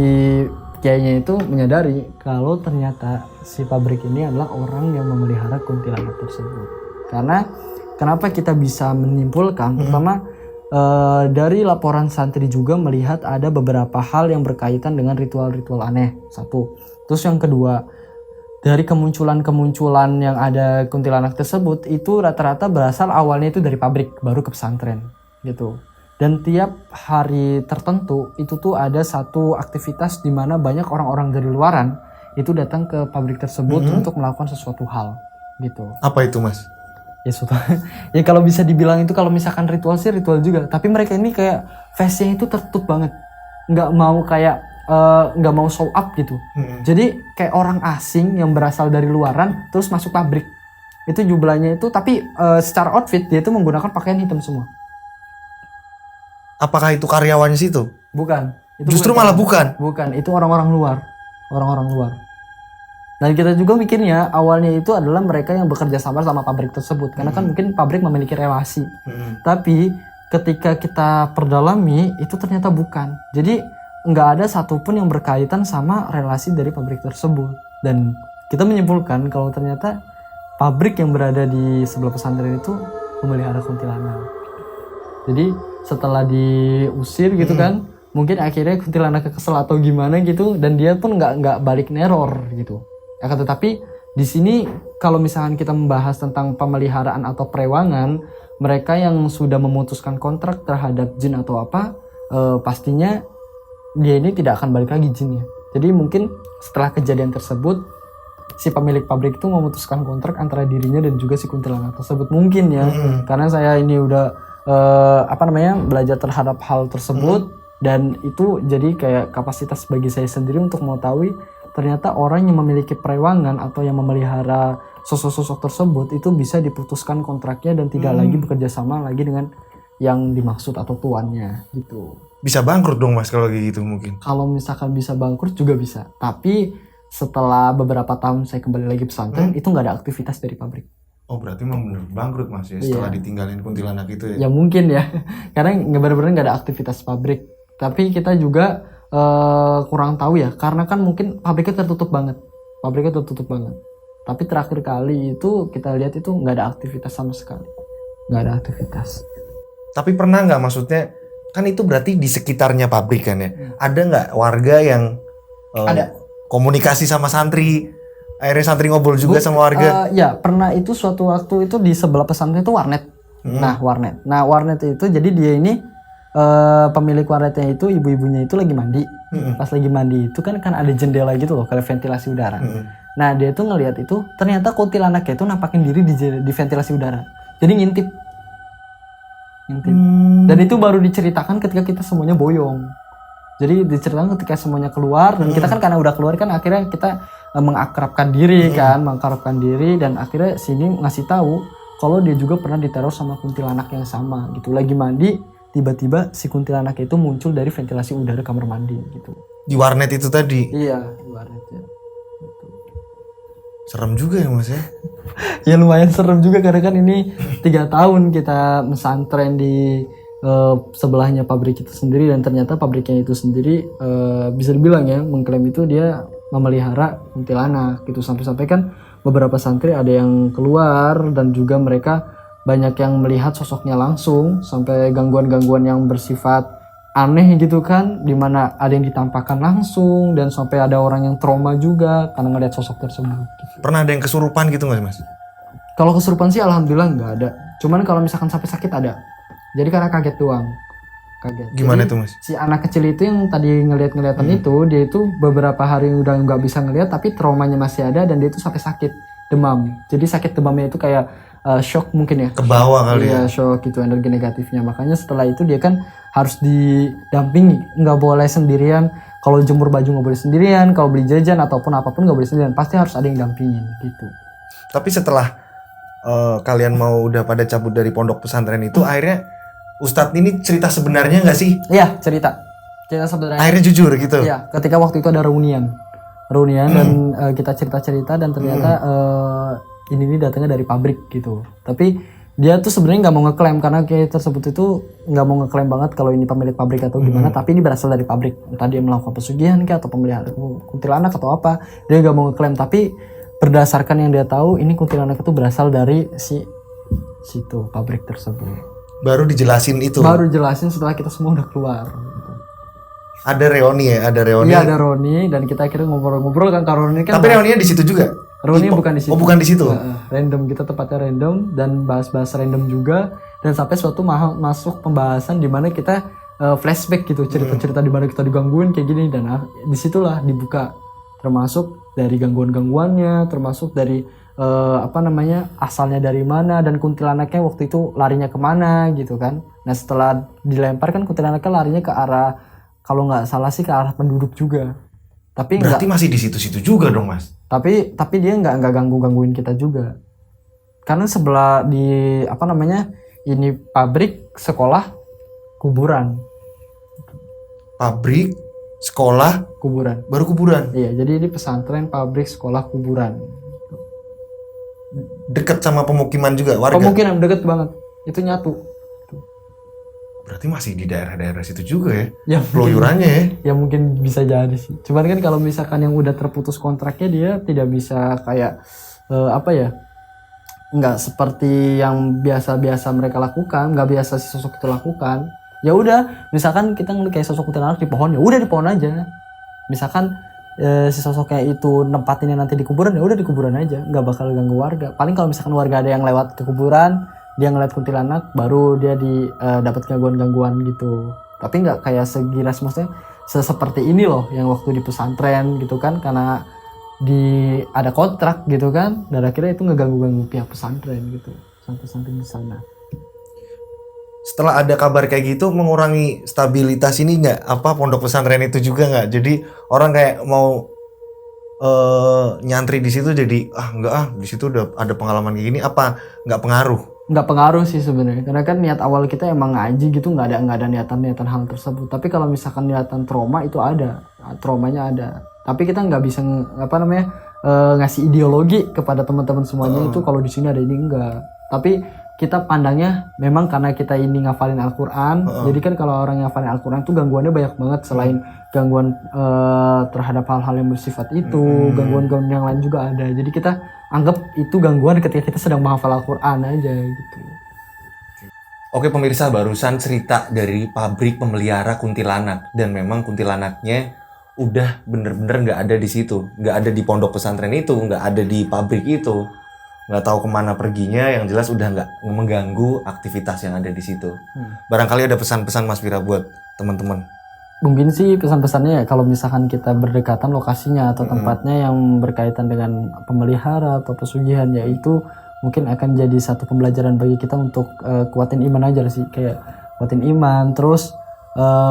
kiainya itu menyadari kalau ternyata si pabrik ini adalah orang yang memelihara kuntilanak tersebut. Karena kenapa kita bisa menyimpulkan? Pertama, dari laporan santri juga melihat ada beberapa hal yang berkaitan dengan ritual-ritual aneh. Satu. Terus yang kedua, dari kemunculan-kemunculan yang ada kuntilanak tersebut itu rata-rata berasal awalnya itu dari pabrik baru ke pesantren gitu. Dan tiap hari tertentu itu tuh ada satu aktivitas di mana banyak orang-orang dari luaran itu datang ke pabrik tersebut untuk melakukan sesuatu hal gitu. Apa itu Mas? Ya suatu ya kalau bisa dibilang itu kalau misalkan ritual sih ritual juga, tapi mereka ini kayak face-nya itu tertutup banget, nggak mau kayak nggak mau show up gitu. Jadi kayak orang asing yang berasal dari luaran terus masuk pabrik itu jumlahnya itu, tapi secara outfit dia itu menggunakan pakaian hitam semua. Apakah itu karyawan situ? Bukan. Itu Justru malah bukan. Bukan, itu orang-orang luar. Orang-orang luar. Dan kita juga mikirnya awalnya itu adalah mereka yang bekerja sama pabrik tersebut. Karena kan mungkin pabrik memiliki relasi. Tapi ketika kita perdalami itu ternyata bukan. Jadi nggak ada satupun yang berkaitan sama relasi dari pabrik tersebut. Dan kita menyimpulkan kalau ternyata pabrik yang berada di sebelah pesantren itu memelihara kuntilanak. Jadi setelah diusir gitu kan, mungkin akhirnya kuntilanak kesel atau gimana gitu, dan dia pun nggak balik neror gitu. Akan tetapi di sini kalau misalkan kita membahas tentang pemeliharaan atau perewangan, mereka yang sudah memutuskan kontrak terhadap jin atau apa, pastinya dia ini tidak akan balik lagi jinnya. Jadi mungkin setelah kejadian tersebut, si pemilik pabrik itu memutuskan kontrak antara dirinya dan juga si kuntilanak tersebut mungkin ya. Karena saya ini udah belajar terhadap hal tersebut dan itu jadi kayak kapasitas bagi saya sendiri untuk mengetahui ternyata orang yang memiliki perewangan atau yang memelihara sosok-sosok tersebut itu bisa diputuskan kontraknya dan tidak lagi bekerja sama lagi dengan yang dimaksud atau tuannya gitu. Bisa bangkrut dong Mas kalau kayak gitu mungkin. Kalau misalkan bisa bangkrut juga bisa, tapi setelah beberapa tahun saya kembali lagi pesantren itu nggak ada aktivitas dari pabrik. Oh berarti memang bener bangkrut Mas ya setelah ditinggalin kuntilanak itu ya? Ya mungkin ya, karena benar-benar nggak ada aktivitas pabrik. Tapi kita juga kurang tahu ya, karena kan mungkin pabriknya tertutup banget. Tapi terakhir kali itu kita lihat itu nggak ada aktivitas sama sekali, nggak ada aktivitas. Tapi pernah nggak, maksudnya kan itu berarti di sekitarnya pabrik kan ya? Ada nggak warga yang Ada komunikasi sama santri? Akhirnya santri ngobrol juga sama warga? Ya pernah, itu suatu waktu itu di sebelah pesantren itu warnet. Nah warnet itu jadi dia ini pemilik warnetnya itu ibu-ibunya itu lagi mandi. Pas lagi mandi itu kan ada jendela gitu loh, kayak ventilasi udara. Nah dia tuh ngelihat itu ternyata kuntilanaknya itu nampakin diri di ventilasi udara. Jadi ngintip. Dan itu baru diceritakan ketika kita semuanya boyong. Jadi diceritakan ketika semuanya keluar dan kita kan karena udah keluar kan akhirnya kita mengakrabkan diri dan akhirnya sini ngasih tahu kalau dia juga pernah diteror sama kuntilanak yang sama gitu. Lagi mandi tiba-tiba si kuntilanak itu muncul dari ventilasi udara kamar mandi gitu. Di warnet itu tadi? Iya, di warnet ya. Gitu. Serem juga ya Mas ya? Ya lumayan serem juga karena kan ini 3 tahun kita mesantren di sebelahnya pabrik itu sendiri, dan ternyata pabriknya itu sendiri bisa dibilang ya mengklaim itu dia memelihara kuntilanak gitu. Sampai-sampai kan beberapa santri ada yang keluar dan juga mereka banyak yang melihat sosoknya langsung, sampai gangguan-gangguan yang bersifat aneh gitu kan, dimana ada yang ditampakkan langsung dan sampai ada orang yang trauma juga karena ngeliat sosok tersebut gitu. Pernah ada yang kesurupan gitu nggak Mas? Kalau kesurupan sih alhamdulillah nggak ada, cuman kalau misalkan sampai sakit ada. Jadi karena kaget doang. Gimana Jadi, tuh Mas? Si anak kecil itu yang tadi ngeliat-ngeliatan itu, dia itu beberapa hari udah nggak bisa ngeliat, tapi traumanya masih ada dan dia itu sampai sakit demam. Jadi sakit demamnya itu kayak shock mungkin ya. Ke bawah kali ya? Iya, shock gitu, energi negatifnya. Makanya setelah itu dia kan harus didampingi, nggak boleh sendirian. Kalau jemur baju nggak boleh sendirian, kalau beli jajan ataupun apapun nggak boleh sendirian, pasti harus ada yang dampingin gitu. Tapi setelah kalian mau udah pada cabut dari pondok pesantren itu, akhirnya Ustadz ini cerita sebenarnya nggak sih? Iya, cerita sebenarnya. Akhirnya jujur gitu. Iya, ketika waktu itu ada reunian dan kita cerita dan ternyata ini datangnya dari pabrik gitu. Tapi dia tuh sebenarnya nggak mau ngeklaim karena kayak tersebut itu nggak mau ngeklaim banget kalau ini pemilik pabrik atau gimana. Tapi ini berasal dari pabrik. Entah dia melakukan pesugihan kayak atau pemeliharaan kuntilanak atau apa, dia nggak mau ngeklaim. Tapi berdasarkan yang dia tahu, ini kuntilanak itu berasal dari situ pabrik tersebut. Baru dijelasin itu. Baru jelasin setelah kita semua udah keluar. Ada reuni ya, ada reuni. Iya, ada reuni dan kita akhirnya ngobrol-ngobrol kan. Reuni kan. Tapi reuninya di situ juga. Reuni bukan di situ. Oh, bukan di situ. Random, kita tempatnya random dan bahas-bahas random juga, dan sampai suatu masuk pembahasan di mana kita flashback gitu, cerita-cerita di mana kita digangguin kayak gini, dan disitulah dibuka termasuk dari gangguan-gangguannya, termasuk dari asalnya dari mana dan kuntilanaknya waktu itu larinya kemana gitu kan. Nah setelah dilempar kan kuntilanaknya larinya ke arah, kalau nggak salah sih ke arah penduduk juga. Tapi berarti masih di situ-situ juga dong mas. Tapi dia nggak gangguin kita juga, karena sebelah ini pabrik, sekolah, kuburan. Pabrik, sekolah, kuburan. Baru kuburan. Iya, jadi ini pesantren, pabrik, sekolah, kuburan. Dekat sama pemukiman juga warga. Pemukiman deket banget, itu nyatu. Berarti masih di daerah-daerah situ juga ya, peluyurannya ya? Ya mungkin bisa jadi sih. Cuman kan kalau misalkan yang udah terputus kontraknya, dia tidak bisa kayak nggak seperti yang biasa mereka lakukan, nggak biasa si sosok itu lakukan. Ya udah, misalkan kita ngeliat kayak sosok kuntilanak di pohon, ya udah di pohon aja. Misalkan si sosoknya itu nempatinnya nanti di kuburan, ya udah di kuburan aja, nggak bakal ganggu warga. Paling kalau misalkan warga ada yang lewat ke kuburan, dia ngeliat kuntilanak, baru dia dapat gangguan-gangguan gitu. Tapi nggak kayak segiras, maksudnya seperti ini loh yang waktu di pesantren gitu kan, karena ada kontrak gitu kan, dan akhirnya itu ngeganggu-ganggu pihak pesantren gitu, pesantren di sana. Setelah ada kabar kayak gitu, mengurangi stabilitas ini nggak, pondok pesantren itu juga nggak? Jadi orang kayak mau nyantri di situ jadi di situ udah ada pengalaman kayak gini, apa nggak pengaruh? Nggak pengaruh sih sebenarnya, karena kan niat awal kita emang ngaji gitu, nggak ada niatan hal tersebut. Tapi kalau misalkan niatan trauma itu ada, traumanya ada. Tapi kita nggak bisa ngasih ideologi kepada teman-teman semuanya itu kalau di sini ada ini, enggak. Tapi kita pandangnya memang karena kita ini ngafalin Al-Quran. Jadi kan kalau orang ngafalin Al-Quran tuh gangguannya banyak banget, selain gangguan terhadap hal-hal yang bersifat itu, gangguan-gangguan yang lain juga ada. Jadi kita anggap itu gangguan ketika kita sedang menghafal Al-Quran aja gitu. Oke pemirsa, barusan cerita dari pabrik pemelihara kuntilanak, dan memang kuntilanaknya udah bener-bener nggak ada di situ, nggak ada di pondok pesantren itu, nggak ada di pabrik itu, nggak tahu kemana perginya. Yang jelas udah nggak mengganggu aktivitas yang ada di situ. Barangkali ada pesan-pesan Mas Fira buat teman-teman. Mungkin sih pesan-pesannya ya, kalau misalkan kita berdekatan lokasinya atau tempatnya yang berkaitan dengan pemelihara atau pesugihan, ya itu mungkin akan jadi satu pembelajaran bagi kita untuk kuatin iman aja sih, kayak kuatin iman. Terus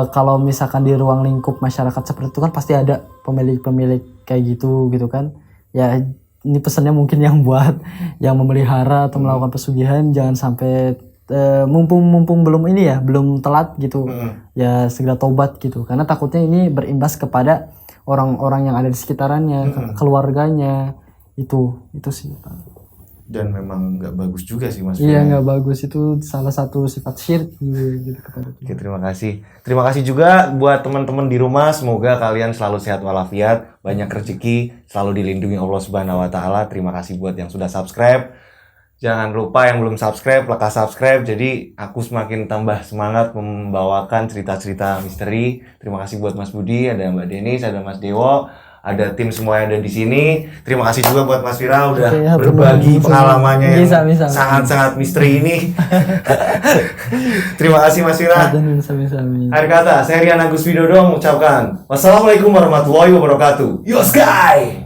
kalau misalkan di ruang lingkup masyarakat seperti itu kan pasti ada pemilik-pemilik kayak gitu kan. Ya ini pesannya mungkin yang buat yang memelihara atau melakukan pesugihan, jangan sampai mumpung belum telat gitu, ya segera tobat gitu, karena takutnya ini berimbas kepada orang-orang yang ada di sekitarannya, keluarganya, itu sih Pak. Dan memang nggak bagus juga sih Mas. Iya, nggak bagus, itu salah satu sifat syirik gitu kepada kita. Oke, terima kasih juga buat teman-teman di rumah. Semoga kalian selalu sehat walafiat, banyak rezeki, selalu dilindungi Allah Subhanahu Wa Taala. Terima kasih buat yang sudah subscribe. Jangan lupa yang belum subscribe, lekas subscribe. Jadi aku semakin tambah semangat membawakan cerita-cerita misteri. Terima kasih buat Mas Budi, ada Mbak Denis, ada Mas Dewo, ada tim semua yang ada di sini. Terima kasih juga buat Mas Fira udah berbagi pengalamannya yang sangat-sangat misteri ini. Terima kasih Mas Fira. Akhir kata, saya Rian Agus Widodo mengucapkan wassalamualaikum warahmatullahi wabarakatuh. Yos guys!